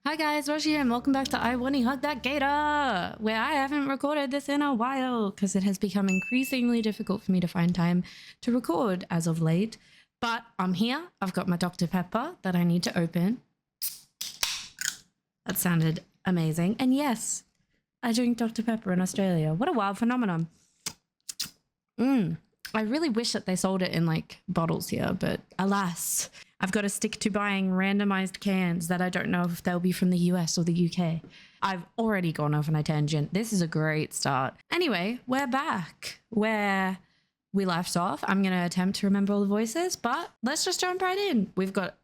Hi guys, Roshi here and welcome back to Wani Hug That Gator, where I haven't recorded this in a while because it has become increasingly difficult for me to find time to record as of late. But I'm here. I've got my Dr. Pepper that I need to open. That sounded amazing. And yes, I drink Dr. Pepper in Australia. What a wild phenomenon. I really wish that they sold it in like bottles here, but alas, I've got to stick to buying randomized cans that I don't know if they'll be from the US or the UK. I've already gone off on a tangent. This is a great start. Anyway, we're back where we left off. I'm going to attempt to remember all the voices, but let's just jump right in. We've got ...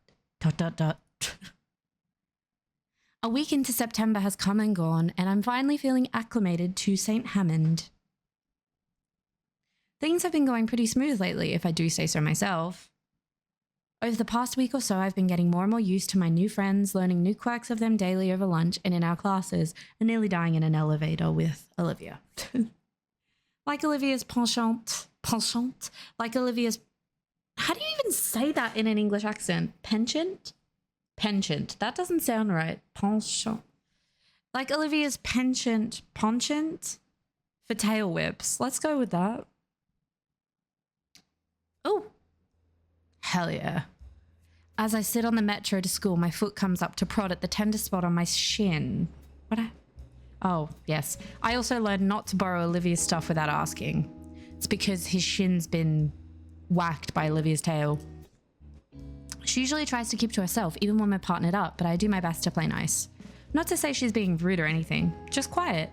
A week into September has come and gone, and I'm finally feeling acclimated to St. Hammond. Things have been going pretty smooth lately, if I do say so myself. Over the past week or so, I've been getting more and more used to my new friends, learning new quirks of them daily over lunch and in our classes, and nearly dying in an elevator with Olivia. Like Olivia's penchant, like Olivia's... How do you even say that in an English accent? Penchant? Penchant. That doesn't sound right. Penchant. Like Olivia's penchant for tail whips. Let's go with that. Oh. Hell yeah. As I sit on the metro to school, my foot comes up to prod at the tender spot on my shin. Oh, yes. I also learned not to borrow Olivia's stuff without asking. It's because his shin's been whacked by Olivia's tail. She usually tries to keep to herself, even when we're partnered up, but I do my best to play nice. Not to say she's being rude or anything, just quiet.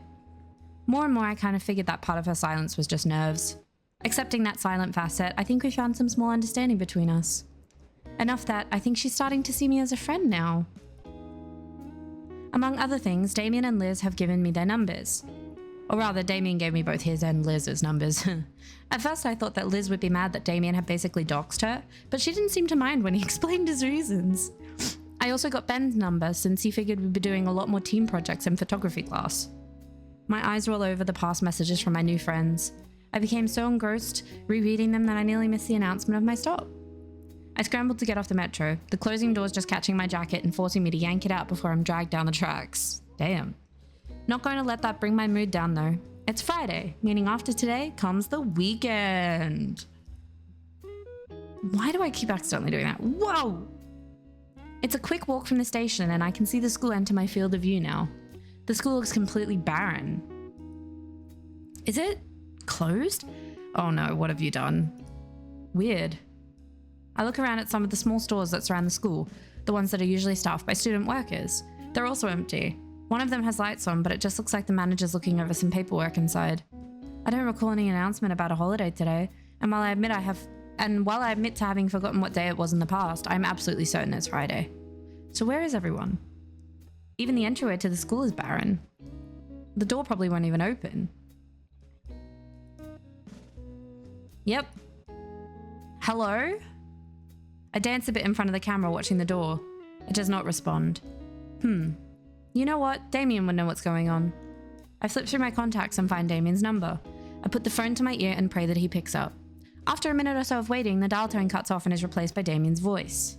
More and more, I kind of figured that part of her silence was just nerves. Accepting that silent facet, I think we found some small understanding between us. Enough that I think she's starting to see me as a friend now. Among other things, Damien and Liz have given me their numbers. Or rather, Damien gave me both his and Liz's numbers. At first I thought that Liz would be mad that Damien had basically doxed her, but she didn't seem to mind when he explained his reasons. I also got Ben's number since he figured we'd be doing a lot more team projects in photography class. My eyes roll over the past messages from my new friends. I became so engrossed rereading them that I nearly missed the announcement of my stop. I scrambled to get off the metro, the closing doors just catching my jacket and forcing me to yank it out before I'm dragged down the tracks. Damn. Not going to let that bring my mood down though. It's Friday, meaning after today comes the weekend. Why do I keep accidentally doing that? Whoa! It's a quick walk from the station and I can see the school enter my field of view now. The school looks completely barren. Is it closed? Oh no, what have you done? Weird. I look around at some of the small stores that surround the school, the ones that are usually staffed by student workers. They're also empty. One of them has lights on, but it just looks like the manager's looking over some paperwork inside. I don't recall any announcement about a holiday today, and while I admit to having forgotten what day it was in the past, I'm absolutely certain it's Friday. So where is everyone? Even the entryway to the school is barren. The door probably won't even open. Yep. Hello? I dance a bit in front of the camera watching the door. It does not respond. You know what? Damien would know what's going on. I flip through my contacts and find Damien's number. I put the phone to my ear and pray that he picks up. After a minute or so of waiting, the dial tone cuts off and is replaced by Damien's voice.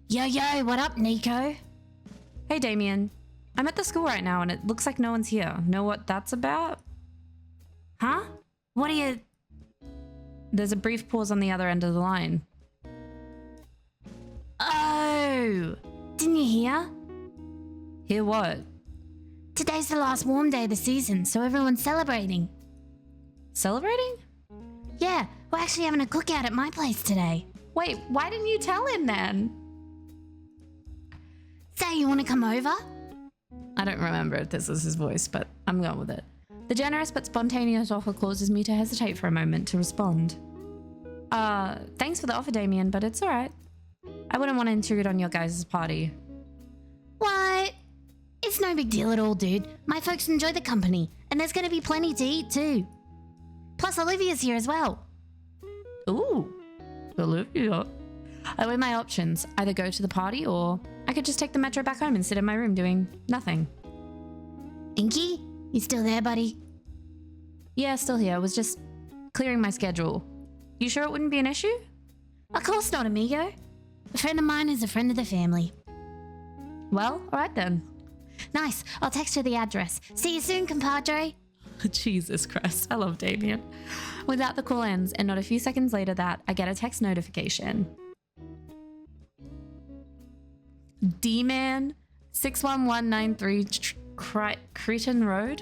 Yo, what up, Nico? Hey, Damien. I'm at the school right now and it looks like no one's here. Know what that's about? Huh? What are you... There's a brief pause on the other end of the line. Oh! Didn't you hear? Hear what? Today's the last warm day of the season, so everyone's celebrating. Celebrating? Yeah, we're actually having a cookout at my place today. Wait, why didn't you tell him then? Say, you want to come over? I don't remember if this is his voice, but I'm going with it. The generous but spontaneous offer causes me to hesitate for a moment to respond. Thanks for the offer, Damien, but it's alright. I wouldn't want to intrude on your guys' party. What? It's no big deal at all, dude. My folks enjoy the company, and there's going to be plenty to eat too. Plus, Olivia's here as well. Ooh, Olivia. I weigh my options. Either go to the party, or I could just take the metro back home and sit in my room doing nothing. Inky? You still there, buddy? Yeah, still here. I was just clearing my schedule. You sure it wouldn't be an issue? Of course not, amigo. A friend of mine is a friend of the family. Well, all right then. Nice. I'll text you the address. See you soon, compadre. Jesus Christ, I love Damien. With that, the call ends, and not a few seconds later that, I get a text notification. D-Man 61193 Cretan Road.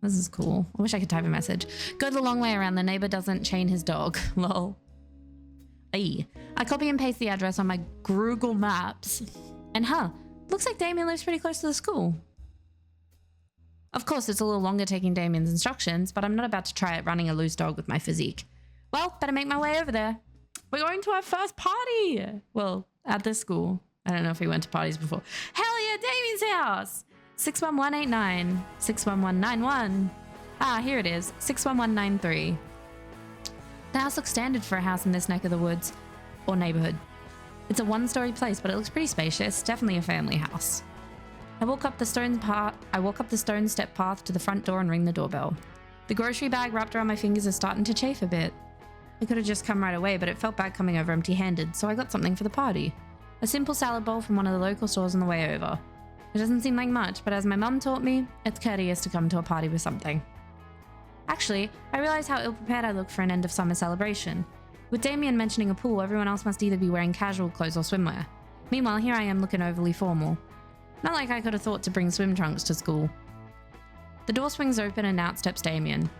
This is cool. I wish I could type a message. Go the long way around. The neighbor doesn't chain his dog. Lol. Ay. I copy and paste the address on my Google Maps. And looks like Damien lives pretty close to the school. Of course, it's a little longer taking Damien's instructions, but I'm not about to try it running a loose dog with my physique. Well, better make my way over there. We're going to our first party. Well, at this school. I don't know if we went to parties before. Hell yeah, Damien's house. 61189, 61191. Ah, here it is, 61193. The house looks standard for a house in this neck of the woods, or neighborhood. It's a one-story place, but it looks pretty spacious, definitely a family house. I walk up the stone step path to the front door and ring the doorbell. The grocery bag wrapped around my fingers is starting to chafe a bit. I could have just come right away, but it felt bad coming over empty-handed, so I got something for the party. A simple salad bowl from one of the local stores on the way over. It doesn't seem like much, but as my mum taught me, it's courteous to come to a party with something. Actually, I realised how ill-prepared I look for an end-of-summer celebration. With Damien mentioning a pool, everyone else must either be wearing casual clothes or swimwear. Meanwhile, here I am looking overly formal. Not like I could have thought to bring swim trunks to school. The door swings open and out steps Damien.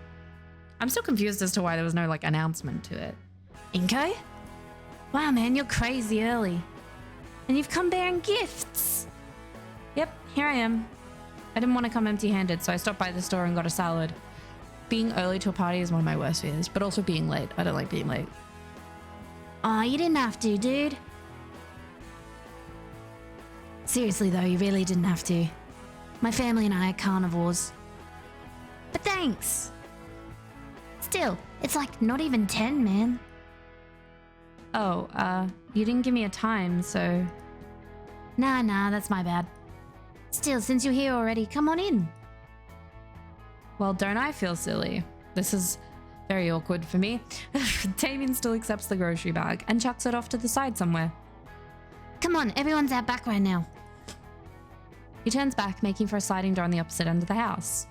I'm still confused as to why there was no, announcement to it. Inco? Wow, man, you're crazy early. And you've come bearing gifts. Yep, here I am. I didn't want to come empty-handed, so I stopped by the store and got a salad. Being early to a party is one of my worst fears, but also being late. I don't like being late. Aw, you didn't have to, dude. Seriously though, you really didn't have to. My family and I are carnivores. But thanks. Still, it's not even 10, man. Oh, you didn't give me a time, so... Nah, that's my bad. Still, since you're here already, come on in. Well, don't I feel silly? This is very awkward for me. Damien still accepts the grocery bag and chucks it off to the side somewhere. Come on, everyone's out back right now. He turns back, making for a sliding door on the opposite end of the house.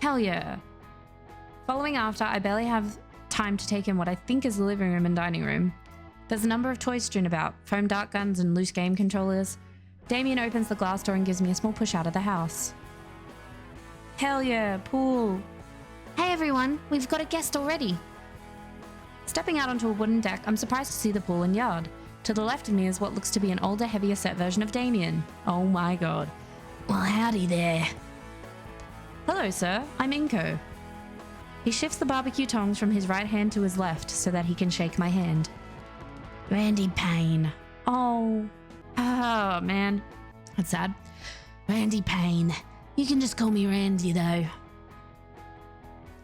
Hell yeah. Following after, I barely have time to take in what I think is the living room and dining room. There's a number of toys strewn about, foam dart guns and loose game controllers. Damien opens the glass door and gives me a small push out of the house. Hell yeah, pool. Hey everyone, we've got a guest already. Stepping out onto a wooden deck, I'm surprised to see the pool and yard. To the left of me is what looks to be an older, heavier set version of Damien. Oh my god. Well, howdy there. Hello, sir. I'm Inco. He shifts the barbecue tongs from his right hand to his left so that he can shake my hand. Randy Payne. Oh, man. That's sad. Randy Payne. You can just call me Randy, though.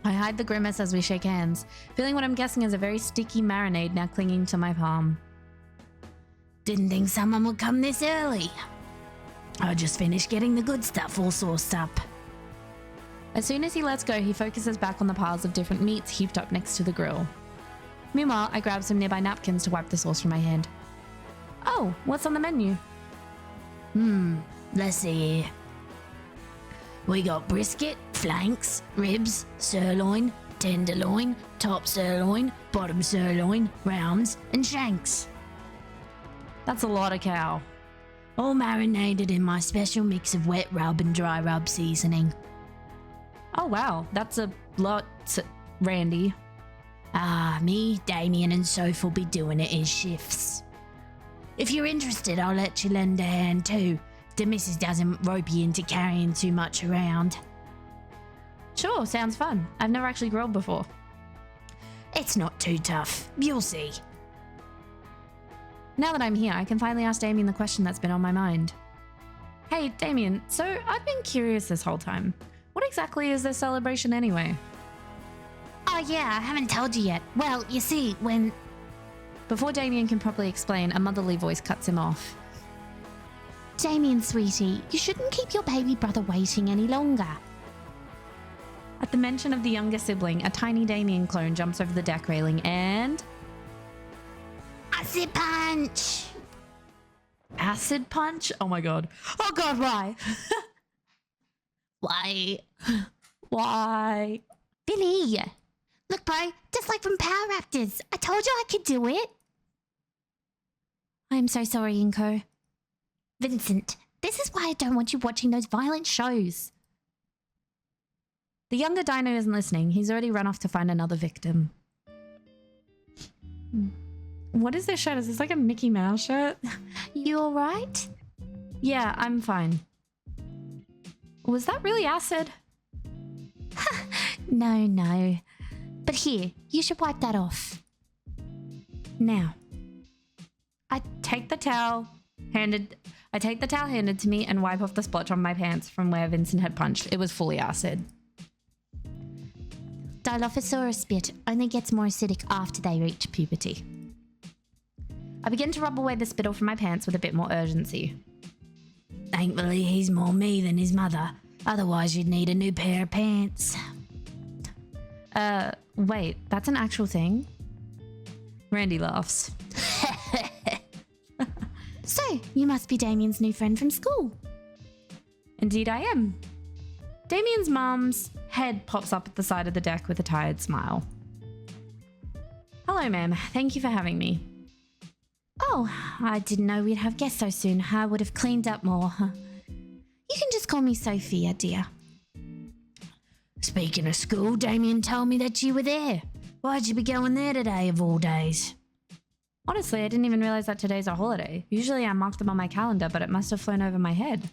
I hide the grimace as we shake hands, feeling what I'm guessing is a very sticky marinade now clinging to my palm. Didn't think someone would come this early. I just finished getting the good stuff all sauced up. As soon as he lets go, he focuses back on the piles of different meats heaped up next to the grill. Meanwhile, I grab some nearby napkins to wipe the sauce from my hand. Oh, what's on the menu? Let's see here. We got brisket, flanks, ribs, sirloin, tenderloin, top sirloin, bottom sirloin, rounds, and shanks. That's a lot of cow. All marinated in my special mix of wet rub and dry rub seasoning. Oh wow, that's a lot, Randy. Me, Damien, and Soph will be doing it in shifts. If you're interested, I'll let you lend a hand too. The missus doesn't rope you into carrying too much around. Sure, sounds fun. I've never actually grilled before. It's not too tough. You'll see. Now that I'm here, I can finally ask Damien the question that's been on my mind. Hey, Damien, so I've been curious this whole time. What exactly is this celebration anyway? Oh yeah, I haven't told you yet. Well, you see, when... Before Damien can properly explain, a motherly voice cuts him off. Damien, sweetie, you shouldn't keep your baby brother waiting any longer. At the mention of the younger sibling, a tiny Damien clone jumps over the deck railing and... Acid punch! Acid punch? Oh my god. Oh god, why? Why? Why? Billy! Look, bro, just like from Power Raptors. I told you I could do it. I'm so sorry, Inco. Vincent, this is why I don't want you watching those violent shows. The younger Dino isn't listening. He's already run off to find another victim. What is this shirt? Is this like a Mickey Mouse shirt? You alright? Yeah, I'm fine. Was that really acid? No. But here, you should wipe that off. Now. I take the towel handed to me and wipe off the splotch on my pants from where Vincent had punched. It was fully acid. Dilophosaurus spit only gets more acidic after they reach puberty. I begin to rub away the spittle from my pants with a bit more urgency. Thankfully, he's more me than his mother. Otherwise, you'd need a new pair of pants. Wait, that's an actual thing? Randy laughs. So, you must be Damien's new friend from school. Indeed I am. Damien's mum's head pops up at the side of the deck with a tired smile. Hello, ma'am. Thank you for having me. Oh, I didn't know we'd have guests so soon. I would have cleaned up more. You can just call me Sophia, dear. Speaking of school, Damien told me that you were there. Why'd you be going there today of all days? Honestly, I didn't even realize that today's a holiday. Usually I mark them on my calendar, but it must have flown over my head.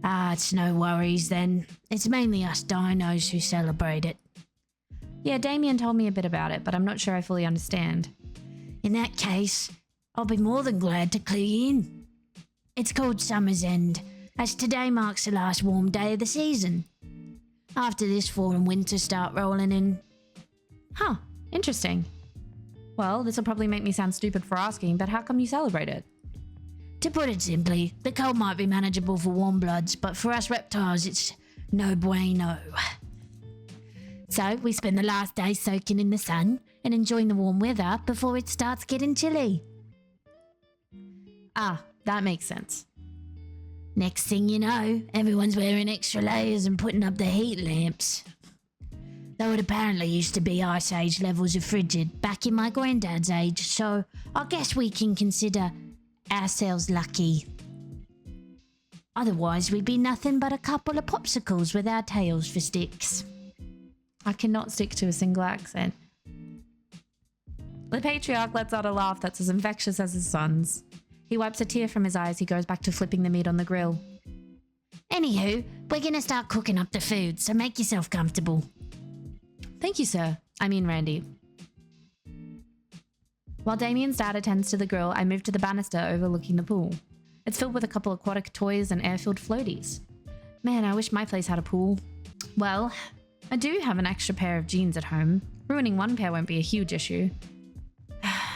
Ah, it's no worries then. It's mainly us dinos who celebrate it. Yeah, Damien told me a bit about it, but I'm not sure I fully understand. In that case, I'll be more than glad to clue you in. It's called Summer's End, as today marks the last warm day of the season. After this, fall and winter start rolling in. Huh, interesting. Well, this will probably make me sound stupid for asking, but how come you celebrate it? To put it simply, the cold might be manageable for warm bloods, but for us reptiles, it's no bueno. So, we spend the last day soaking in the sun and enjoying the warm weather before it starts getting chilly. Ah, that makes sense. Next thing you know, everyone's wearing extra layers and putting up their heat lamps. Though it apparently used to be Ice Age levels of frigid back in my granddad's age, so I guess we can consider ourselves lucky. Otherwise, we'd be nothing but a couple of popsicles with our tails for sticks. I cannot stick to a single accent. The patriarch lets out a laugh that's as infectious as his son's. He wipes a tear from his eye as he goes back to flipping the meat on the grill. Anywho, we're gonna start cooking up the food, so make yourself comfortable. Thank you, sir. I mean Randy. While Damien's dad attends to the grill, I move to the banister overlooking the pool. It's filled with a couple aquatic toys and air-filled floaties. Man, I wish my place had a pool. Well, I do have an extra pair of jeans at home. Ruining one pair won't be a huge issue.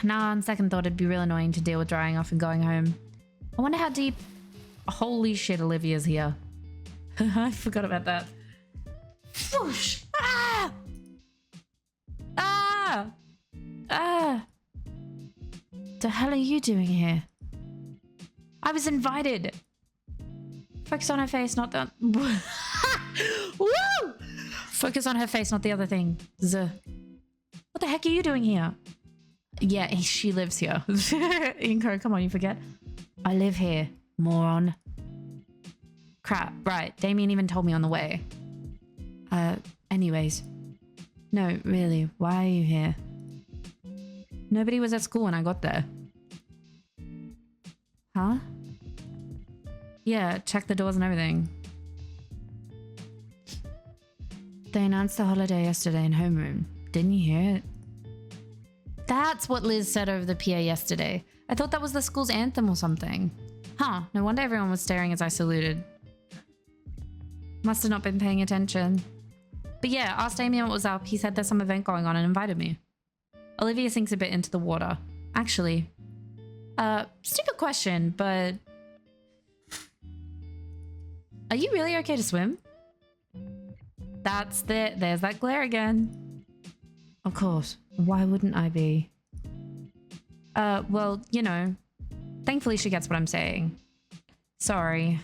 Now, on second thought, it'd be real annoying to deal with drying off and going home. I wonder how deep... Holy shit, Olivia's here. I forgot about that. Whoosh! Ah! Ah! Ah! The hell are you doing here? I was invited. Focus on her face, not the... Woo! Focus on her face, not the other thing. What the heck are you doing here? Yeah, she lives here. Inco, come on, you forget. I live here, moron. Crap, right. Damien even told me on the way. Anyways. No, really, why are you here? Nobody was at school when I got there. Huh? Yeah, check the doors and everything. They announced the holiday yesterday in homeroom. Didn't you hear it? That's what Liz said over the PA yesterday. I thought that was the school's anthem or something. Huh, no wonder everyone was staring as I saluted. Must have not been paying attention. But yeah, asked Damien what was up. He said there's some event going on and invited me. Olivia sinks a bit into the water. Actually, stupid question, but... Are you really okay to swim? That's it. There's that glare again. Of course. Why wouldn't I be? Well, you know, Thankfully, she gets what I'm saying. Sorry.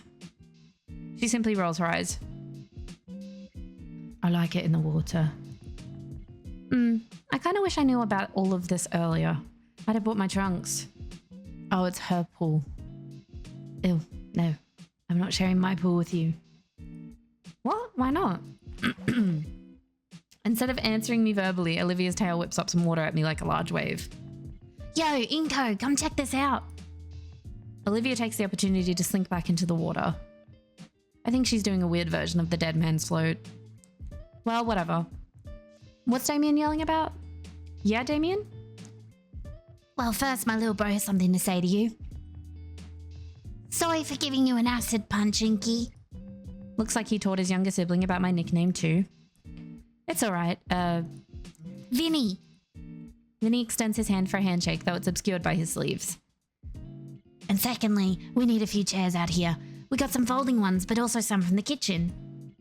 She simply rolls her eyes. I like it in the water. I kind of wish I knew about all of this earlier. I'd have bought my trunks. Oh, it's her pool. Ew, no. I'm not sharing my pool with you. What? Why not? Instead of answering me verbally, Olivia's tail whips up some water at me like a large wave. Yo, Inco, come check this out. Olivia takes the opportunity to slink back into the water. I think she's doing a weird version of the dead man's float. Well, whatever. What's Damien yelling about? Yeah, Damien? Well, first, my little bro has something to say to you. Sorry for giving you an acid punch, Inky. Looks like he taught his younger sibling about my nickname too. It's alright, Vinny. Vinny extends his hand for a handshake, though it's obscured by his sleeves. And secondly, we need a few chairs out here. We got some folding ones, but also some from the kitchen.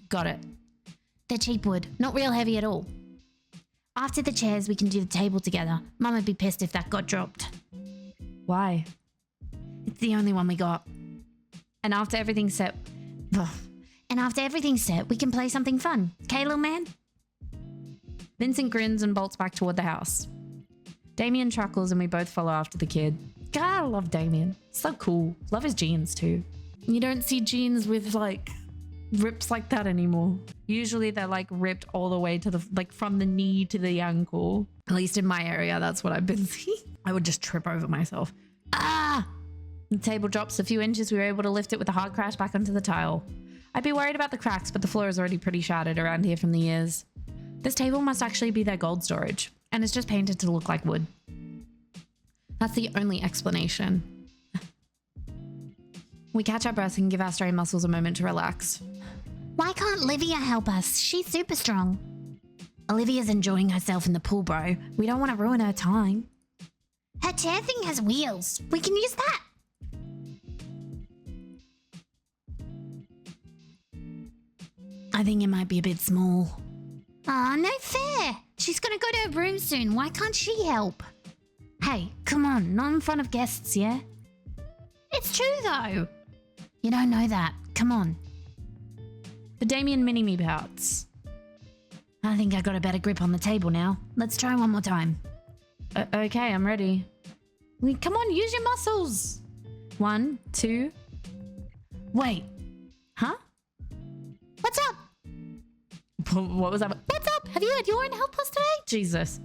Got it. They're cheap wood, not real heavy at all. After the chairs, we can do the table together. Mum would be pissed if that got dropped. Why? It's the only one we got. And after everything's set... we can play something fun. Okay, little man? Vincent grins and bolts back toward the house. Damien chuckles and we both follow after the kid. God, I love Damien. So cool. Love his jeans too. You don't see jeans with like rips like that anymore. Usually they're like ripped all the way to the, like from the knee to the ankle. At least in my area, that's what I've been seeing. I would just trip over myself. Ah! The table drops a few inches. We were able to lift it with a hard crash back onto the tile. I'd be worried about the cracks, but the floor is already pretty shattered around here from the years. This table must actually be their gold storage, and it's just painted to look like wood. That's the only explanation. We catch our breath and give our strained muscles a moment to relax. Why can't Olivia help us? She's super strong. Olivia's enjoying herself in the pool, bro. We don't want to ruin her time. Her chair thing has wheels. We can use that. I think it might be a bit small. Aw, no fair. She's gonna go to her room soon. Why can't she help? Hey, come on. Not in front of guests, yeah? It's true, though. You don't know that. Come on. The Damien mini-me pouts. I think I got a better grip on the table now. Let's try one more time. Okay, I'm ready. Come on, use your muscles. 1, 2. Wait. Huh? What's up? What was that? What's up? Have you had urine help us today? Jesus.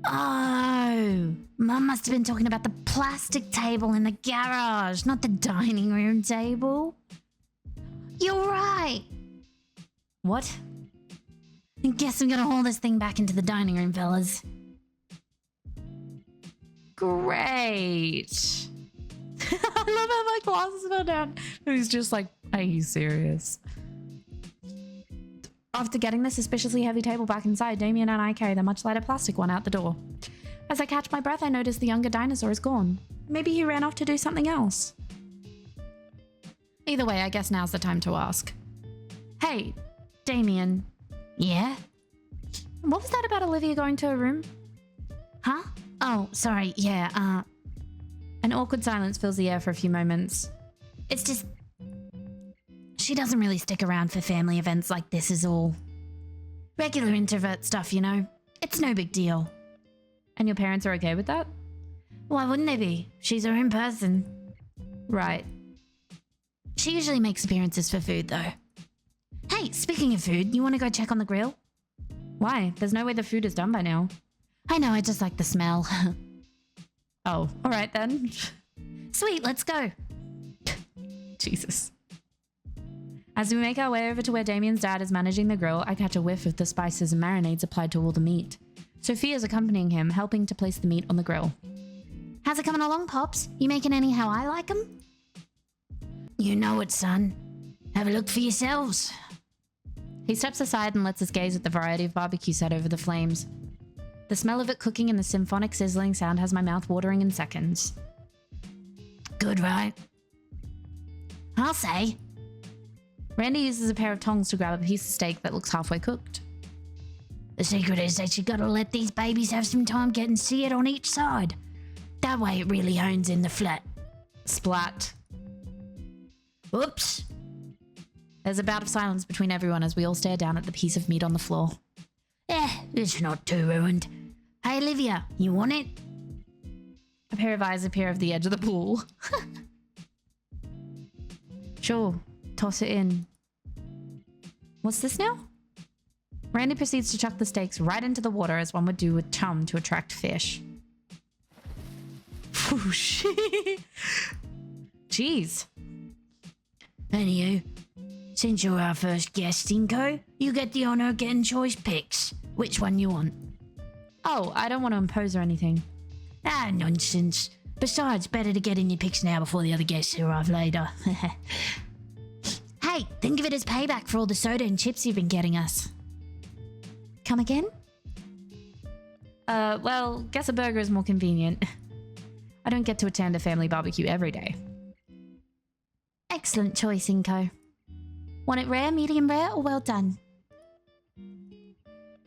Oh, Mum must have been talking about the plastic table in the garage, not the dining room table. You're right. What? I guess I'm gonna haul this thing back into the dining room, fellas. Great. I love how my glasses fell down. He's just like, are you serious? After getting the suspiciously heavy table back inside, Damien and I carry the much lighter plastic one out the door. As I catch my breath, I notice the younger dinosaur is gone. Maybe he ran off to do something else. Either way, I guess now's the time to ask. Hey, Damien. Yeah? What was that about Olivia going to her room? Huh? Oh, sorry. Yeah, An awkward silence fills the air for a few moments. It's just... She doesn't really stick around for family events like this is all. Regular introvert stuff, you know? It's no big deal. And your parents are okay with that? Why wouldn't they be? She's her own person. Right. She usually makes appearances for food, though. Hey, speaking of food, you want to go check on the grill? Why? There's no way the food is done by now. I know, I just like the smell. Oh, all right then. Sweet, let's go. Jesus. As we make our way over to where Damien's dad is managing the grill, I catch a whiff of the spices and marinades applied to all the meat. Sophia's accompanying him, helping to place the meat on the grill. How's it coming along, Pops? You making any how I like 'em? You know it, son. Have a look for yourselves. He steps aside and lets us gaze at the variety of barbecue set over the flames. The smell of it cooking and the symphonic sizzling sound has my mouth watering in seconds. Good, right? I'll say. Randy uses a pair of tongs to grab a piece of steak that looks halfway cooked. The secret is that you gotta let these babies have some time getting seared on each side. That way it really hones in the flat. Splat. Oops. There's a bout of silence between everyone as we all stare down at the piece of meat on the floor. It's not too ruined. Hey, Olivia, you want it? A pair of eyes appear over the edge of the pool. Sure, toss it in. What's this now? Randy proceeds to chuck the steaks right into the water as one would do with chum to attract fish. Whoosh. Jeez. Anywho, since you're our first guest, Inco, you get the honor of getting choice picks. Which one you want? Oh, I don't want to impose or anything. Ah, nonsense. Besides, better to get in your picks now before the other guests arrive later. Hey, think of it as payback for all the soda and chips you've been getting us. Come again? Well, guess a burger is more convenient. I don't get to attend a family barbecue every day. Excellent choice, Inco. Want it rare, medium rare, or well done?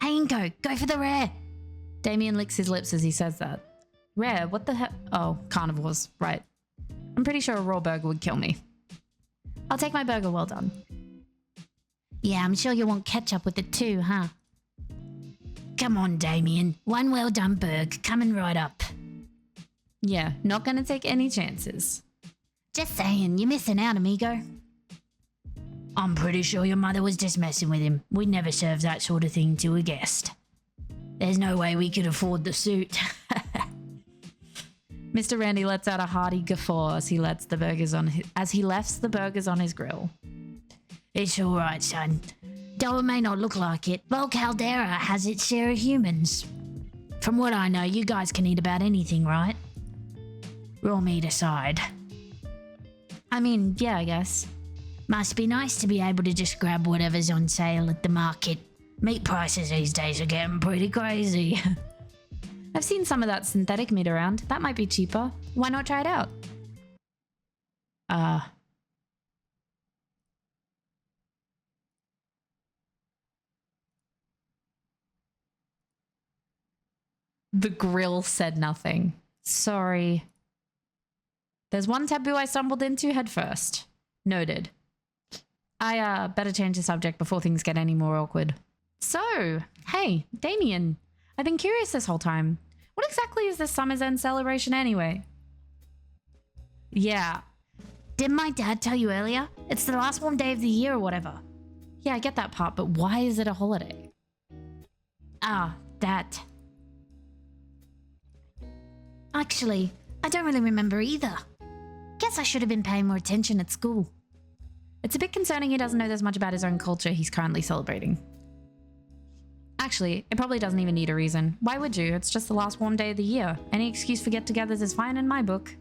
Hey, Inco, go for the rare. Damien licks his lips as he says that. Rare? What the heck? Oh, carnivores, right. I'm pretty sure a raw burger would kill me. I'll take my burger well done. Yeah, I'm sure you want ketchup with it too, huh? Come on, Damien. One well done burger coming right up. Yeah, not gonna take any chances. Just saying, you're missing out, amigo. I'm pretty sure your mother was just messing with him. We'd never serve that sort of thing to a guest. There's no way we could afford the suit. Mr. Randy lets out a hearty guffaw as he lefts the burgers on his grill. It's all right, son. Though it may not look like it, Vol Caldera has its share of humans. From what I know, you guys can eat about anything, right? Raw meat aside. I mean, yeah, I guess. Must be nice to be able to just grab whatever's on sale at the market. Meat prices these days are getting pretty crazy. I've seen some of that synthetic meat around. That might be cheaper. Why not try it out? The grill said nothing. Sorry. There's one taboo I stumbled into head first. Noted. I better change the subject before things get any more awkward. So, hey, Damien. I've been curious this whole time. What exactly is this Summer's End celebration anyway? Yeah. Didn't my dad tell you earlier? It's the last warm day of the year or whatever. Yeah, I get that part, but why is it a holiday? Ah, that. Actually, I don't really remember either. Guess I should have been paying more attention at school. It's a bit concerning he doesn't know as much about his own culture he's currently celebrating. Actually, it probably doesn't even need a reason. Why would you? It's just the last warm day of the year. Any excuse for get-togethers is fine in my book.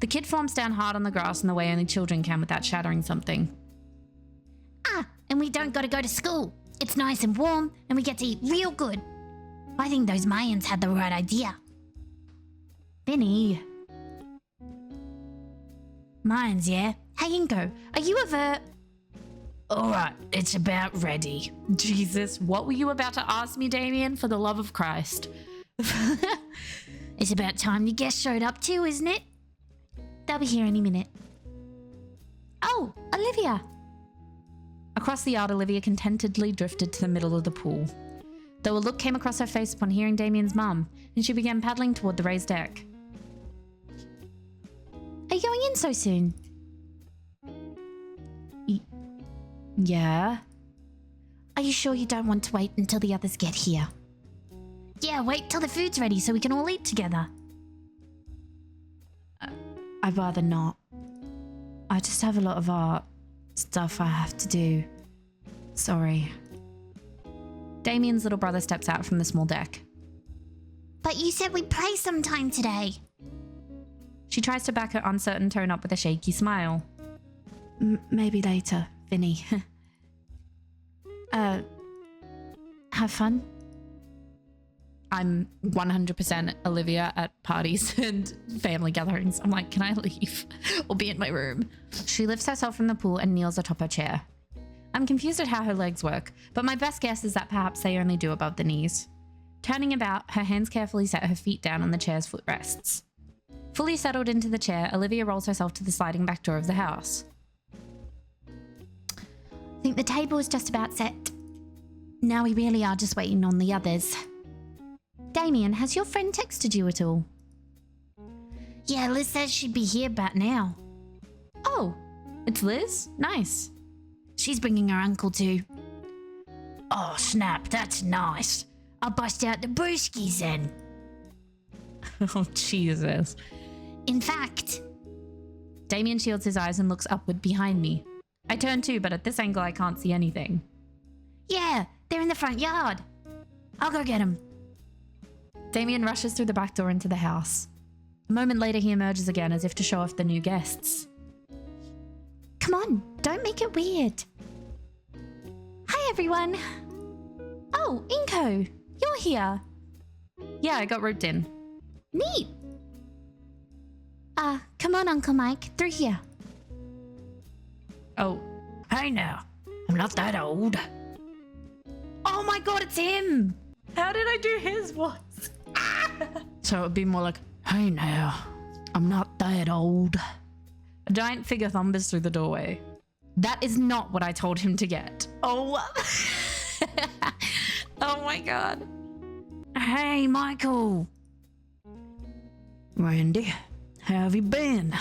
The kid flops down hard on the grass in the way only children can without shattering something. Ah, and we don't gotta go to school. It's nice and warm, and we get to eat real good. I think those Mayans had the right idea. Vinny. Mayans, yeah? Hey, Inco, are you ever... Alright, it's about ready. Jesus, what were you about to ask me, Damien? For the love of Christ. It's about time the guest showed up too, isn't it? They'll be here any minute. Oh, Olivia! Across the yard, Olivia contentedly drifted to the middle of the pool. Though a look came across her face upon hearing Damien's mum, and she began paddling toward the raised deck. Are you going in so soon? Yeah? Are you sure you don't want to wait until the others get here? Yeah, wait till the food's ready so we can all eat together. I'd rather not. I just have a lot of art stuff I have to do. Sorry. Damien's little brother steps out from the small deck. But you said we'd play sometime today. She tries to back her uncertain tone up with a shaky smile. Maybe later, Vinny. Have fun? I'm 100% Olivia at parties and family gatherings. I'm like, can I leave? Or be in my room? She lifts herself from the pool and kneels atop her chair. I'm confused at how her legs work, but my best guess is that perhaps they only do above the knees. Turning about, her hands carefully set her feet down on the chair's footrests. Fully settled into the chair, Olivia rolls herself to the sliding back door of the house. I think the table is just about set. Now we really are just waiting on the others. Damien, has your friend texted you at all? Yeah, Liz says she'd be here about now. Oh, it's Liz? Nice. She's bringing her uncle too. Oh, snap, that's nice. I'll bust out the brewskis then. Oh, Jesus. In fact... Damien shields his eyes and looks upward behind me. I turn too, but at this angle I can't see anything. Yeah, they're in the front yard. I'll go get them. Damien rushes through the back door into the house. A moment later he emerges again as if to show off the new guests. Come on, don't make it weird. Hi everyone. Oh, Inco, you're here. Yeah, I got roped in. Neat. Come on, Uncle Mike, through here. Oh. Hey now, I'm not that old. Oh my god, it's him! How did I do his voice? So it'd be more like, hey now, I'm not that old. A giant figure thunders through the doorway. That is not what I told him to get. Oh. Oh my god. Hey, Michael. Randy, how have you been?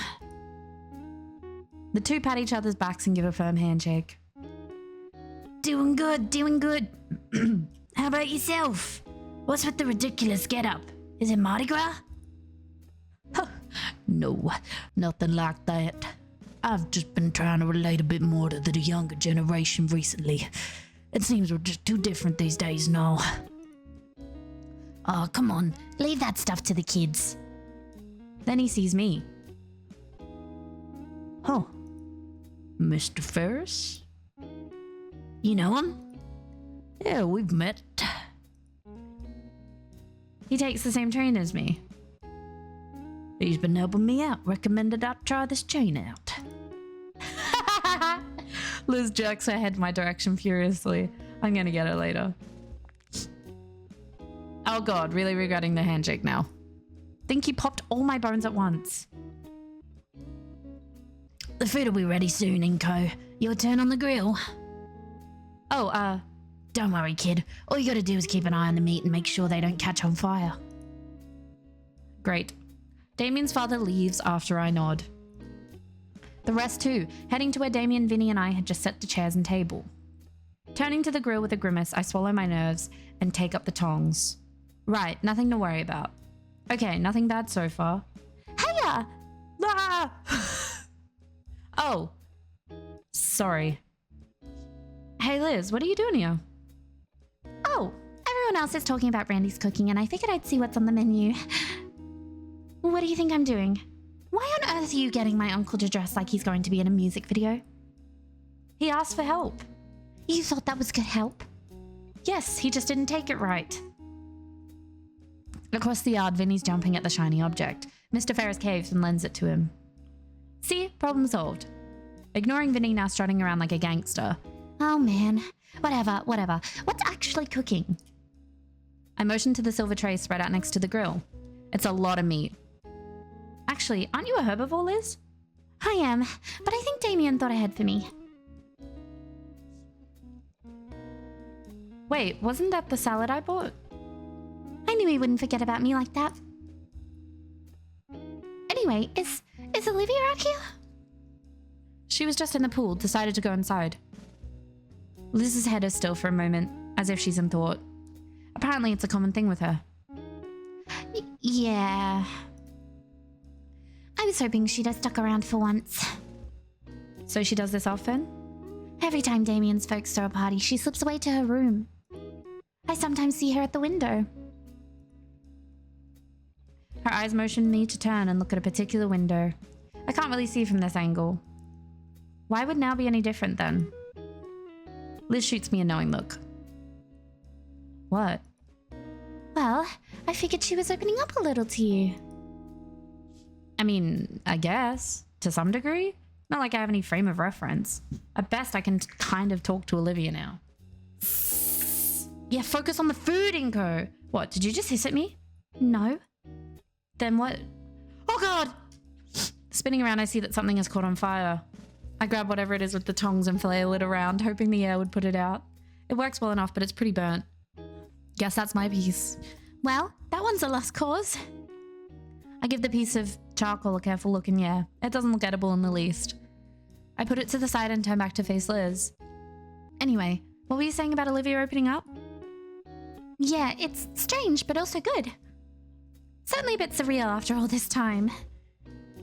The two pat each other's backs and give a firm handshake. Doing good, doing good. How about yourself? What's with the ridiculous getup? Is it Mardi Gras? No, nothing like that. I've just been trying to relate a bit more to the younger generation recently. It seems we're just too different these days now. Oh, come on, leave that stuff to the kids. Then he sees me. Oh, Mr. Ferris? You know him? Yeah, we've met. He takes the same train as me. He's been helping me out, recommended I try this chain out. Liz jerks her head my direction furiously. I'm gonna get her later. Oh god, really regretting the handshake now. Think he popped all my bones at once. The food will be ready soon, Inco. Your turn on the grill. Oh, don't worry, kid. All you gotta do is keep an eye on the meat and make sure they don't catch on fire. Great. Damien's father leaves after I nod. The rest too, heading to where Damien, Vinny and I had just set the chairs and table. Turning to the grill with a grimace, I swallow my nerves and take up the tongs. Right, nothing to worry about. Okay, nothing bad so far. Hiya! Ah! Oh. Sorry. Hey Liz, what are you doing here? Oh, everyone else is talking about Randy's cooking and I figured I'd see what's on the menu. What do you think I'm doing? Why on earth are you getting my uncle to dress like he's going to be in a music video? He asked for help. You thought that was good help? Yes, he just didn't take it right. Across the yard, Vinny's jumping at the shiny object. Mr. Ferris caves and lends it to him. See? Problem solved. Ignoring Vinny now strutting around like a gangster. Oh man. Whatever. What's actually cooking? I motion to the silver tray spread out next to the grill. It's a lot of meat. Actually, aren't you a herbivore, Liz? I am, but I think Damien thought ahead for me. Wait, wasn't that the salad I bought? I knew he wouldn't forget about me like that. Anyway, is Olivia out here? She was just in the pool, decided to go inside. Liz's head is still for a moment, as if she's in thought. Apparently it's a common thing with her. Yeah. I was hoping she'd have stuck around for once. So she does this often? Every time Damien's folks throw a party, she slips away to her room. I sometimes see her at the window. Her eyes motion me to turn and look at a particular window. I can't really see from this angle. Why would now be any different then? Liz shoots me a knowing look. What? Well, I figured she was opening up a little to you. I mean, I guess, to some degree. Not like I have any frame of reference. At best, I can kind of talk to Olivia now. Yeah, focus on the food, Inco. What, did you just hiss at me? No. Then what? Oh God! Spinning around, I see that something has caught on fire. I grab whatever it is with the tongs and flail it around, hoping the air would put it out. It works well enough, but it's pretty burnt. Guess that's my piece. Well, that one's a lost cause. I give the piece of charcoal a careful look, and yeah, it doesn't look edible in the least. I put it to the side and turn back to face Liz. Anyway, what were you saying about Olivia opening up? Yeah, it's strange, but also good. Certainly a bit surreal after all this time.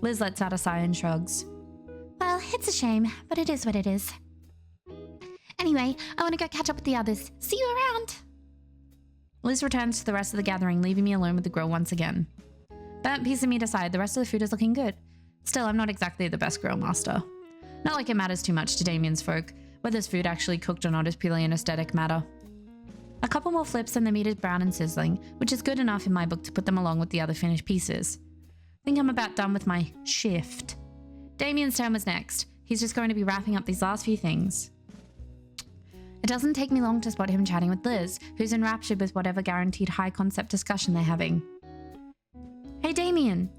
Liz lets out a sigh and shrugs. Well, it's a shame, but it is what it is. Anyway, I want to go catch up with the others. See you around. Liz returns to the rest of the gathering, leaving me alone with the grill once again. Burnt piece of meat aside, the rest of the food is looking good. Still, I'm not exactly the best grill master. Not like it matters too much to Damien's folk. Whether this food actually cooked or not is purely an aesthetic matter. A couple more flips and the meat is brown and sizzling, which is good enough in my book to put them along with the other finished pieces. Think I'm about done with my shift. Damien's turn was next. He's just going to be wrapping up these last few things. It doesn't take me long to spot him chatting with Liz, who's enraptured with whatever guaranteed high-concept discussion they're having. Hey, Damien!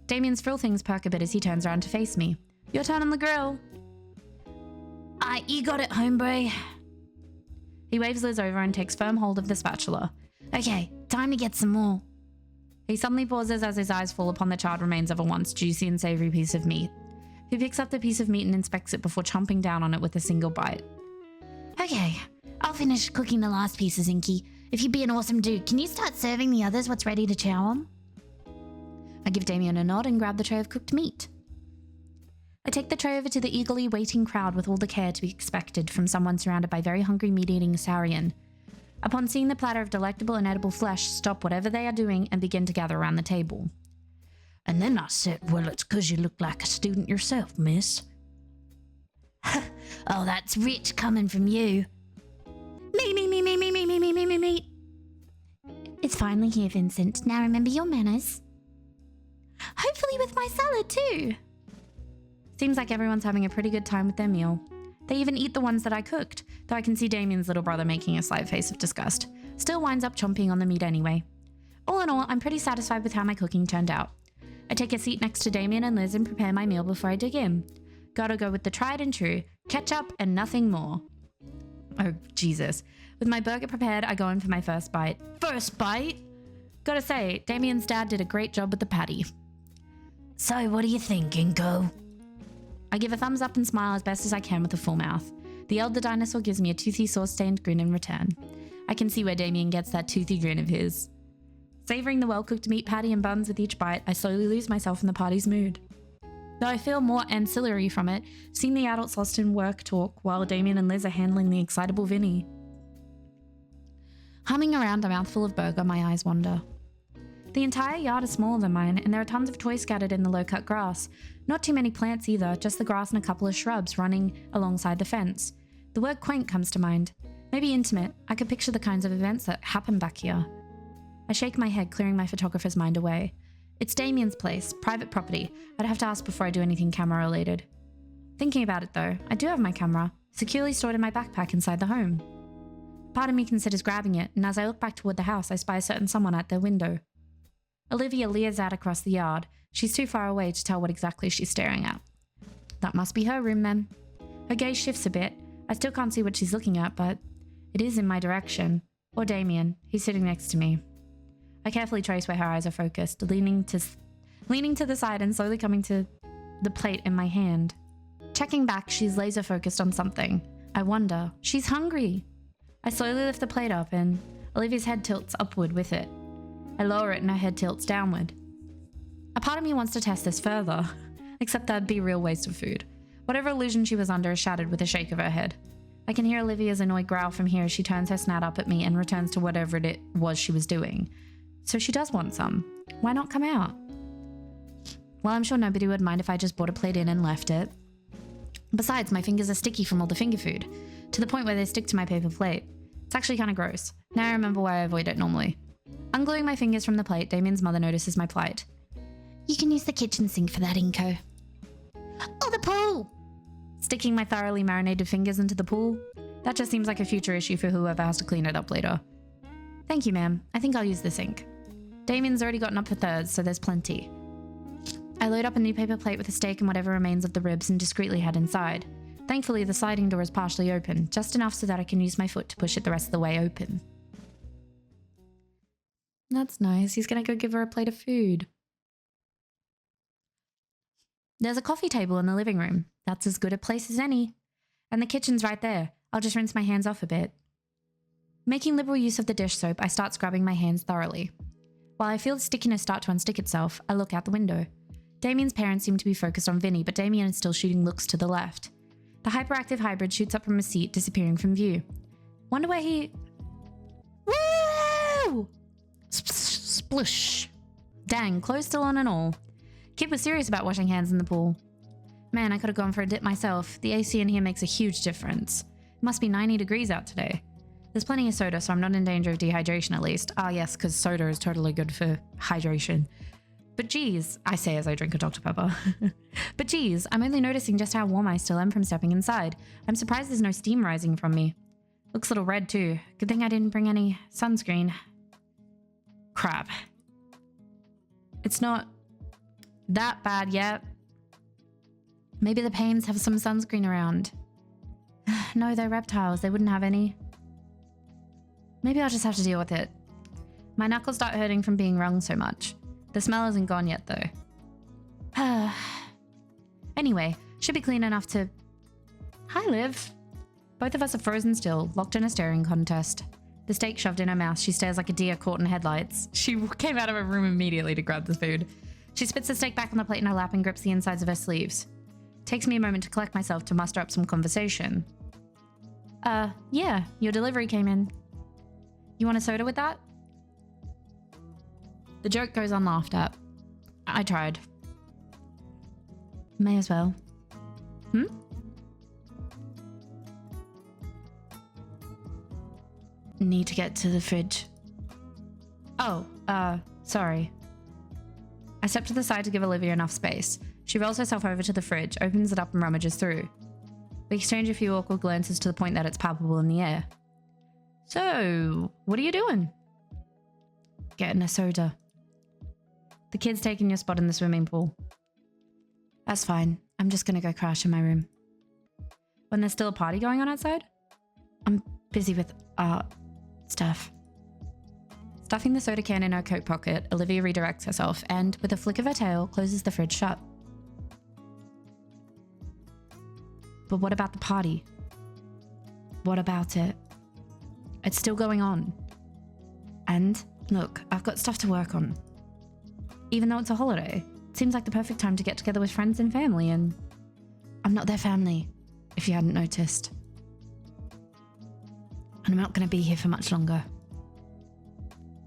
Damien's frill things perk a bit as he turns around to face me. Your turn on the grill! You got it, hombre. He waves Liz over and takes firm hold of the spatula. Okay, time to get some more. He suddenly pauses as his eyes fall upon the charred remains of a once juicy and savoury piece of meat. He picks up the piece of meat and inspects it before chomping down on it with a single bite. Okay, I'll finish cooking the last pieces, Inky. If you'd be an awesome dude, can you start serving the others what's ready to chow on? I give Damien a nod and grab the tray of cooked meat. I take the tray over to the eagerly waiting crowd with all the care to be expected from someone surrounded by very hungry meat-eating Saurian. Upon seeing the platter of delectable and edible flesh, stop whatever they are doing and begin to gather around the table. And then I said, well, it's 'cause you look like a student yourself, miss. Oh, that's rich coming from you. Me. It's finally here, Vincent. Now remember your manners. Hopefully with my salad too. Seems like everyone's having a pretty good time with their meal. They even eat the ones that I cooked, though I can see Damien's little brother making a slight face of disgust. Still winds up chomping on the meat anyway. All in all, I'm pretty satisfied with how my cooking turned out. I take a seat next to Damien and Liz and prepare my meal before I dig in. Gotta go with the tried and true, ketchup and nothing more. Oh, Jesus. With my burger prepared, I go in for my first bite. First bite? Gotta say, Damien's dad did a great job with the patty. So what do you think, Inco? I give a thumbs up and smile as best as I can with a full mouth. The elder dinosaur gives me a toothy sauce-stained grin in return. I can see where Damien gets that toothy grin of his. Savouring the well-cooked meat patty and buns with each bite, I slowly lose myself in the party's mood. Though I feel more ancillary from it, seeing the adults lost in work talk while Damien and Liz are handling the excitable Vinny. Humming around a mouthful of burger, my eyes wander. The entire yard is smaller than mine, and there are tons of toys scattered in the low-cut grass. Not too many plants either, just the grass and a couple of shrubs running alongside the fence. The word quaint comes to mind. Maybe intimate. I could picture the kinds of events that happen back here. I shake my head, clearing my photographer's mind away. It's Damien's place, private property. I'd have to ask before I do anything camera-related. Thinking about it though, I do have my camera, securely stored in my backpack inside the home. Part of me considers grabbing it, and as I look back toward the house, I spy a certain someone at their window. Olivia leers out across the yard. She's too far away to tell what exactly she's staring at. That must be her room then. Her gaze shifts a bit. I still can't see what she's looking at, but it is in my direction. Or Damien. He's sitting next to me. I carefully trace where her eyes are focused, leaning to the side and slowly coming to the plate in my hand. Checking back, she's laser focused on something. I wonder. She's hungry. I slowly lift the plate up and Olivia's head tilts upward with it. I lower it and her head tilts downward. A part of me wants to test this further, except that'd be a real waste of food. Whatever illusion she was under is shattered with a shake of her head. I can hear Olivia's annoyed growl from here as she turns her snout up at me and returns to whatever it was she was doing. So she does want some. Why not come out? Well, I'm sure nobody would mind if I just brought a plate in and left it. Besides, my fingers are sticky from all the finger food, to the point where they stick to my paper plate. It's actually kind of gross. Now I remember why I avoid it normally. Ungluing my fingers from the plate, Damien's mother notices my plight. You can use the kitchen sink for that, Inco. Oh, the pool! Sticking my thoroughly marinated fingers into the pool? That just seems like a future issue for whoever has to clean it up later. Thank you, ma'am. I think I'll use the sink. Damien's already gotten up for thirds, so there's plenty. I load up a new paper plate with a steak and whatever remains of the ribs and discreetly head inside. Thankfully, the sliding door is partially open, just enough so that I can use my foot to push it the rest of the way open. That's nice. He's gonna go give her a plate of food. There's a coffee table in the living room. That's as good a place as any. And the kitchen's right there. I'll just rinse my hands off a bit. Making liberal use of the dish soap, I start scrubbing my hands thoroughly. While I feel the stickiness start to unstick itself, I look out the window. Damien's parents seem to be focused on Vinny, but Damien is still shooting looks to the left. The hyperactive hybrid shoots up from his seat, disappearing from view. Wonder where he... Woo! Splush. Dang, clothes still on and all. Kid was serious about washing hands in the pool. Man, I could have gone for a dip myself. The AC in here makes a huge difference. It must be 90 degrees out today. There's plenty of soda, so I'm not in danger of dehydration at least. Ah yes, because soda is totally good for hydration. But geez, I say as I drink a Dr. Pepper. But geez, I'm only noticing just how warm I still am from stepping inside. I'm surprised there's no steam rising from me. Looks a little red too. Good thing I didn't bring any sunscreen. Crap. It's not that bad yet. Maybe the Paynes have some sunscreen around. No, they're reptiles. They wouldn't have any. Maybe I'll just have to deal with it. My knuckles start hurting from being wrung so much. The smell isn't gone yet, though. Anyway, should be clean enough to... Hi, Liv. Both of us are frozen still, locked in a staring contest. The steak shoved in her mouth, she stares like a deer caught in headlights. She came out of her room immediately to grab the food. She spits the steak back on the plate in her lap and grips the insides of her sleeves. Takes me a moment to collect myself to muster up some conversation. Yeah, your delivery came in. You want a soda with that? The joke goes unlaughed at. I tried. May as well. Need to get to the fridge. Oh, sorry. I step to the side to give Olivia enough space. She rolls herself over to the fridge, opens it up and rummages through. We exchange a few awkward glances to the point that it's palpable in the air. So, what are you doing? Getting a soda. The kid's taking your spot in the swimming pool. That's fine. I'm just gonna go crash in my room. When there's still a party going on outside? I'm busy with art stuff. Stuffing the soda can in her coat pocket, Olivia redirects herself and, with a flick of her tail, closes the fridge shut. But what about the party? What about it? It's still going on. And, look, I've got stuff to work on. Even though it's a holiday, it seems like the perfect time to get together with friends and family, and I'm not their family, if you hadn't noticed. And I'm not going to be here for much longer.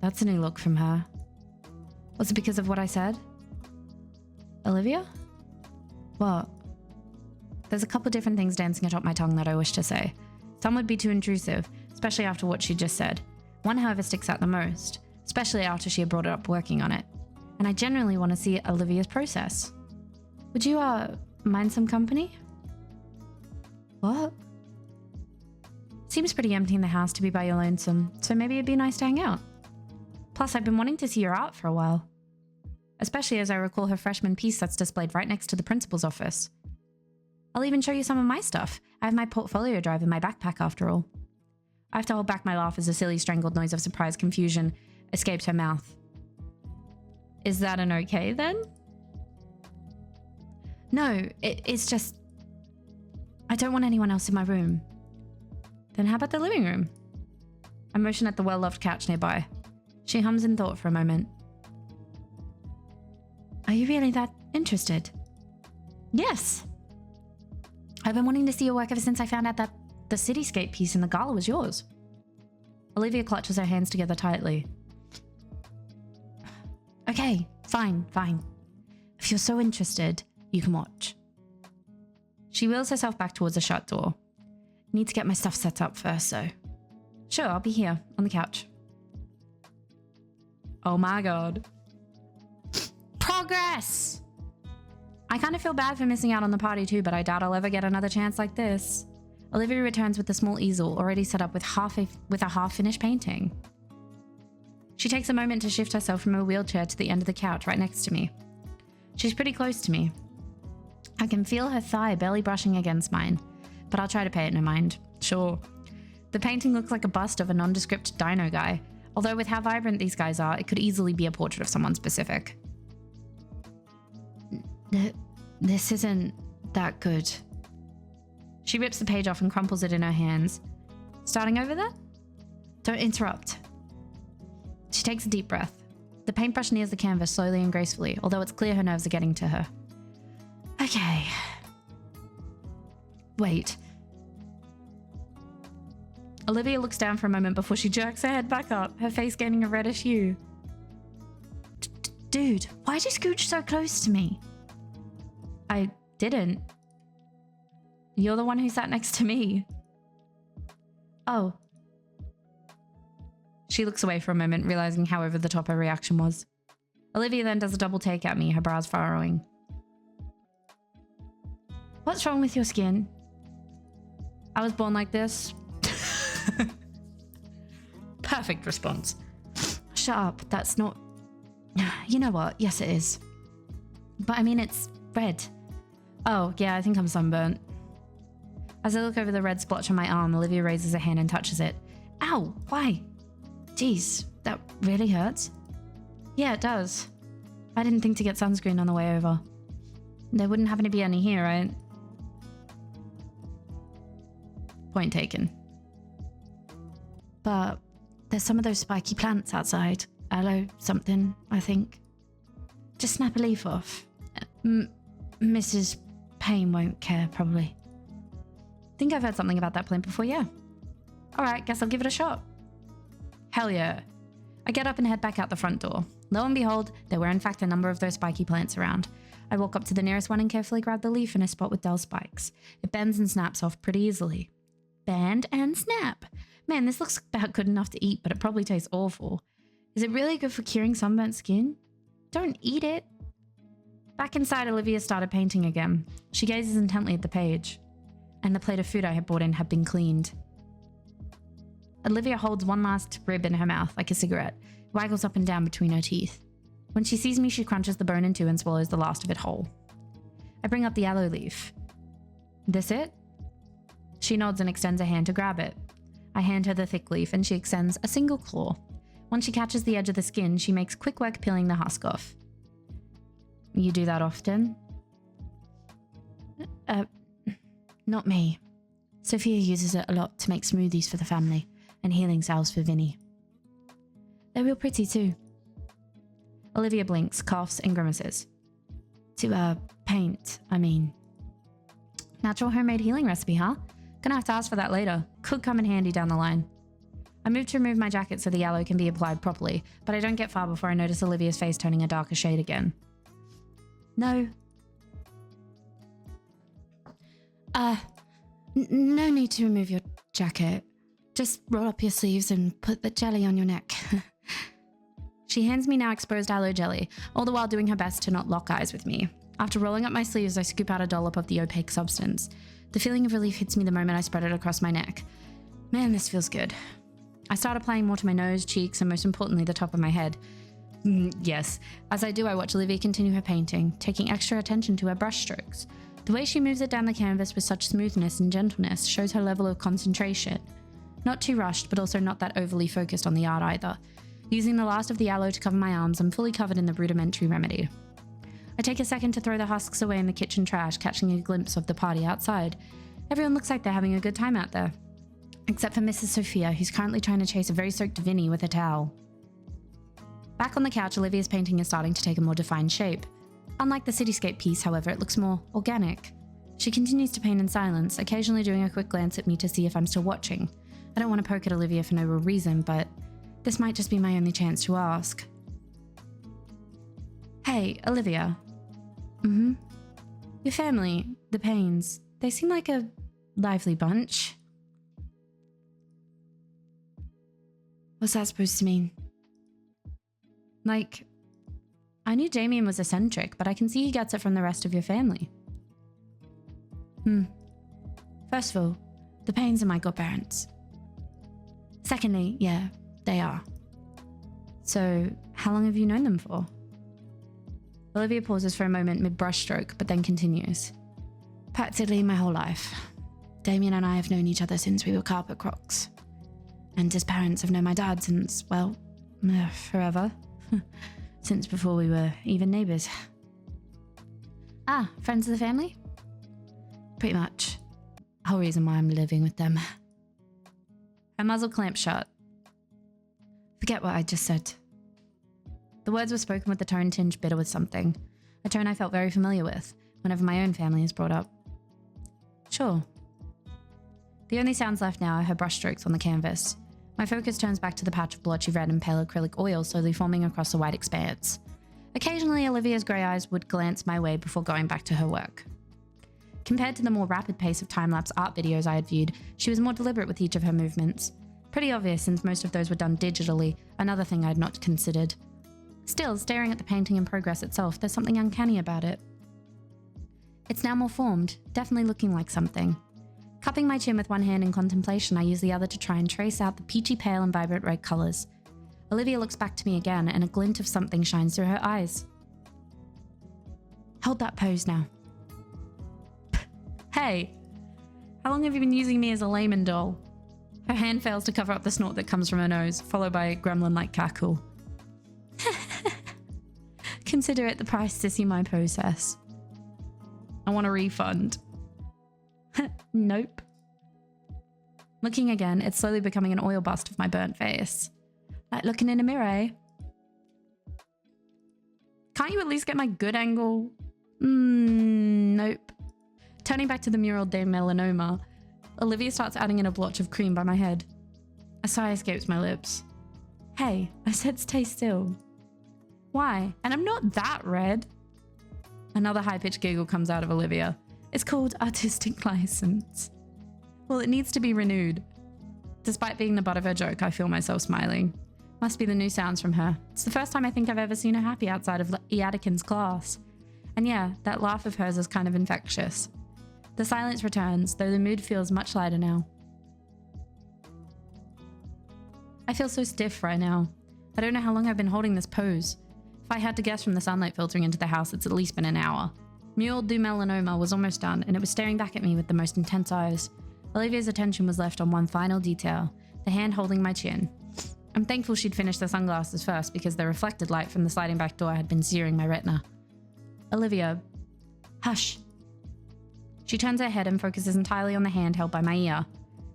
That's a new look from her. Was it because of what I said? Olivia? What? There's a couple different things dancing atop my tongue that I wish to say. Some would be too intrusive, especially after what she just said. One, however, sticks out the most, especially after she had brought it up working on it. And I genuinely want to see Olivia's process. Would you, mind some company? What? Seems pretty empty in the house to be by your lonesome, so maybe it'd be nice to hang out. Plus, I've been wanting to see your art for a while. Especially as I recall her freshman piece that's displayed right next to the principal's office. I'll even show you some of my stuff. I have my portfolio drive in my backpack after all. I have to hold back my laugh as a silly strangled noise of surprised confusion escapes her mouth. Is that an okay then? No, it's just... I don't want anyone else in my room. Then how about the living room? I motion at the well-loved couch nearby. She hums in thought for a moment. Are you really that interested? Yes. I've been wanting to see your work ever since I found out that the cityscape piece in the gala was yours. Olivia clutches her hands together tightly. Okay, fine. If you're so interested, you can watch. She wheels herself back towards the shut door. Need to get my stuff set up first, so... Sure, I'll be here, on the couch. Oh my god. Progress! I kind of feel bad for missing out on the party too, but I doubt I'll ever get another chance like this. Olivia returns with the small easel already set up with a half-finished painting. She takes a moment to shift herself from her wheelchair to the end of the couch right next to me. She's pretty close to me. I can feel her thigh barely brushing against mine, but I'll try to pay it no mind. Sure. The painting looks like a bust of a nondescript DINO guy, although with how vibrant these guys are, it could easily be a portrait of someone specific. This isn't that good. She rips the page off and crumples it in her hands. Starting over there? Don't interrupt. She takes a deep breath. The paintbrush nears the canvas slowly and gracefully, although it's clear her nerves are getting to her. Okay. Wait. Olivia looks down for a moment before she jerks her head back up, her face gaining a reddish hue. Dude, why'd you scooch so close to me? I didn't. You're the one who sat next to me. Oh. She looks away for a moment, realizing how over the top her reaction was. Olivia then does a double take at me, her brows furrowing. What's wrong with your skin? I was born like this. Perfect response. Shut up, that's not... You know what? Yes, it is. But I mean, it's red. Oh, yeah, I think I'm sunburnt. As I look over the red splotch on my arm, Olivia raises a hand and touches it. Ow, why? Jeez, that really hurts. Yeah, it does. I didn't think to get sunscreen on the way over. There wouldn't happen to be any here, right? Point taken. But there's some of those spiky plants outside. Aloe something, I think. Just snap a leaf off. Mrs. Payne won't care, probably. Think I've heard something about that plant before, yeah. Alright, guess I'll give it a shot. Hell yeah. I get up and head back out the front door. Lo and behold, there were in fact a number of those spiky plants around. I walk up to the nearest one and carefully grab the leaf in a spot with dull spikes. It bends and snaps off pretty easily. Bend and snap. Man, this looks about good enough to eat, but it probably tastes awful. Is it really good for curing sunburnt skin? Don't eat it. Back inside, Olivia started painting again. She gazes intently at the page. And the plate of food I had brought in had been cleaned. Olivia holds one last rib in her mouth, like a cigarette, waggles up and down between her teeth. When she sees me, she crunches the bone in two and swallows the last of it whole. I bring up the aloe leaf. This it? She nods and extends a hand to grab it. I hand her the thick leaf and she extends a single claw. Once she catches the edge of the skin, she makes quick work peeling the husk off. You do that often? Not me. Sophia uses it a lot to make smoothies for the family and healing salves for Vinny. They're real pretty too. Olivia blinks, coughs, and grimaces. To, paint, I mean. Natural homemade healing recipe, huh? Gonna have to ask for that later. Could come in handy down the line. I move to remove my jacket so the yellow can be applied properly, but I don't get far before I notice Olivia's face turning a darker shade again. No. No need to remove your jacket. Just roll up your sleeves and put the jelly on your neck. She hands me now exposed aloe jelly, all the while doing her best to not lock eyes with me. After rolling up my sleeves, I scoop out a dollop of the opaque substance. The feeling of relief hits me the moment I spread it across my neck. Man, this feels good. I start applying more to my nose, cheeks, and most importantly, the top of my head. Yes. As I do, I watch Olivia continue her painting, taking extra attention to her brush strokes. The way she moves it down the canvas with such smoothness and gentleness shows her level of concentration. Not too rushed, but also not that overly focused on the art either. Using the last of the aloe to cover my arms, I'm fully covered in the rudimentary remedy. I take a second to throw the husks away in the kitchen trash, catching a glimpse of the party outside. Everyone looks like they're having a good time out there. Except for Mrs. Sophia, who's currently trying to chase a very soaked Vinny with a towel. Back on the couch, Olivia's painting is starting to take a more defined shape. Unlike the cityscape piece, however, it looks more organic. She continues to paint in silence, occasionally doing a quick glance at me to see if I'm still watching. I don't want to poke at Olivia for no real reason, but this might just be my only chance to ask. Hey, Olivia. Your family, the Paynes, they seem like a lively bunch. What's that supposed to mean? Like, I knew Damien was eccentric, but I can see he gets it from the rest of your family. First of all, the Paynes are my godparents. Secondly, yeah, they are. So, how long have you known them for? Olivia pauses for a moment mid-brushstroke, but then continues. Practically my whole life. Damien and I have known each other since we were carpet crocs. And his parents have known my dad since, well, forever. Since before we were even neighbours. Ah, friends of the family? Pretty much. Whole reason why I'm living with them. Her muzzle clamped shut. Forget what I just said. The words were spoken with a tone tinged bitter with something, a tone I felt very familiar with whenever my own family is brought up. Sure. The only sounds left now are her brushstrokes on the canvas. My focus turns back to the patch of blotchy red and pale acrylic oil slowly forming across the white expanse. Occasionally, Olivia's grey eyes would glance my way before going back to her work. Compared to the more rapid pace of time-lapse art videos I had viewed, she was more deliberate with each of her movements. Pretty obvious since most of those were done digitally, another thing I had not considered. Still, staring at the painting in progress itself, there's something uncanny about it. It's now more formed, definitely looking like something. Cupping my chin with one hand in contemplation, I use the other to try and trace out the peachy pale and vibrant red colours. Olivia looks back to me again, and a glint of something shines through her eyes. Hold that pose now. Hey, how long have you been using me as a layman doll? Her hand fails to cover up the snort that comes from her nose, followed by a gremlin-like cackle. Consider it the price to see my process. I want a refund. Nope. Looking again, it's slowly becoming an oil bust of my burnt face. Like looking in a mirror, eh? Can't you at least get my good angle? Nope. Turning back to the mural de melanoma, Olivia starts adding in a blotch of cream by my head. A sigh escapes my lips. Hey, I said stay still. Why? And I'm not that red. Another high-pitched giggle comes out of Olivia. It's called artistic license. Well, it needs to be renewed. Despite being the butt of her joke, I feel myself smiling. Must be the new sounds from her. It's the first time I think I've ever seen her happy outside of Eadikin's class. And yeah, that laugh of hers is kind of infectious. The silence returns, though the mood feels much lighter now. I feel so stiff right now. I don't know how long I've been holding this pose. If I had to guess from the sunlight filtering into the house, it's at least been an hour. Mural du Melanoma was almost done, and it was staring back at me with the most intense eyes. Olivia's attention was left on one final detail, the hand holding my chin. I'm thankful she'd finished the sunglasses first because the reflected light from the sliding back door had been searing my retina. Olivia, hush. She turns her head and focuses entirely on the hand held by my ear,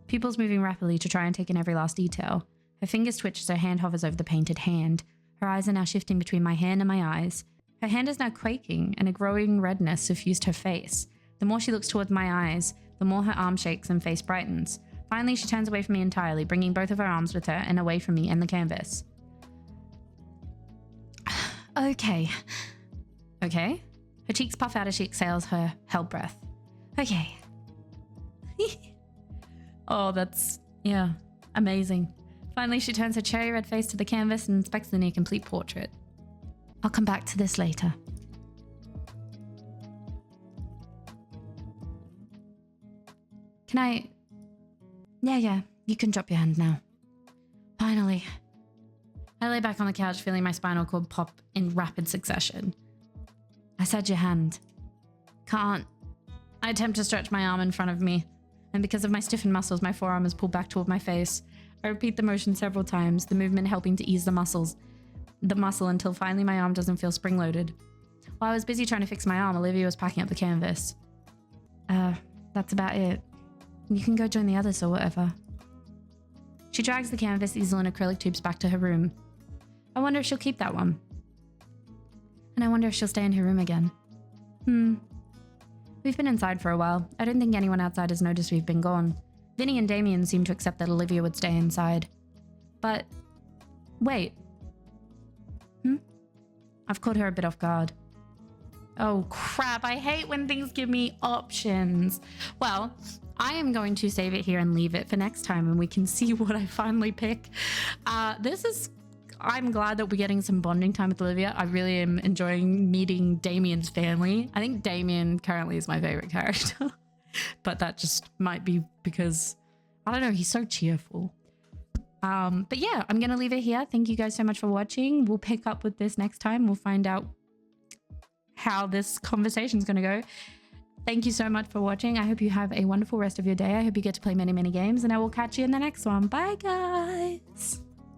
pupils moving rapidly to try and take in every last detail. Her fingers twitch as her hand hovers over the painted hand. Her eyes are now shifting between my hand and my eyes. Her hand is now quaking, and a growing redness suffused her face. The more she looks towards my eyes, the more her arm shakes and face brightens. Finally, she turns away from me entirely, bringing both of her arms with her and away from me and the canvas. Okay. Okay? Her cheeks puff out as she exhales her held breath. Okay. Oh, that's, yeah, amazing. Finally, she turns her cherry red face to the canvas and inspects the near complete portrait. I'll come back to this later. Can I... Yeah, you can drop your hand now. Finally. I lay back on the couch, feeling my spinal cord pop in rapid succession. I said your hand. Can't. I attempt to stretch my arm in front of me, and because of my stiffened muscles, my forearm is pulled back toward my face. I repeat the motion several times, the movement helping to ease the muscle until finally my arm doesn't feel spring-loaded. While I was busy trying to fix my arm, Olivia was packing up the canvas. That's about it. You can go join the others or whatever. She drags the canvas, easel, and acrylic tubes back to her room. I wonder if she'll keep that one. And I wonder if she'll stay in her room again. We've been inside for a while. I don't think anyone outside has noticed we've been gone. Vinny and Damien seemed to accept that Olivia would stay inside. But... wait. I've caught her a bit off guard. Oh crap, I hate when things give me options. Well, I am going to save it here and leave it for next time and we can see what I finally pick. This is I'm glad that we're getting some bonding time with Olivia. I really am enjoying meeting Damien's family. I think Damien currently is my favorite character, but that just might be because, I don't know, he's so cheerful. But yeah, I'm going to leave it here. Thank you guys so much for watching. We'll pick up with this next time. We'll find out how this conversation is going to go. Thank you so much for watching. I hope you have a wonderful rest of your day. I hope you get to play many, many games, and I will catch you in the next one. Bye, guys.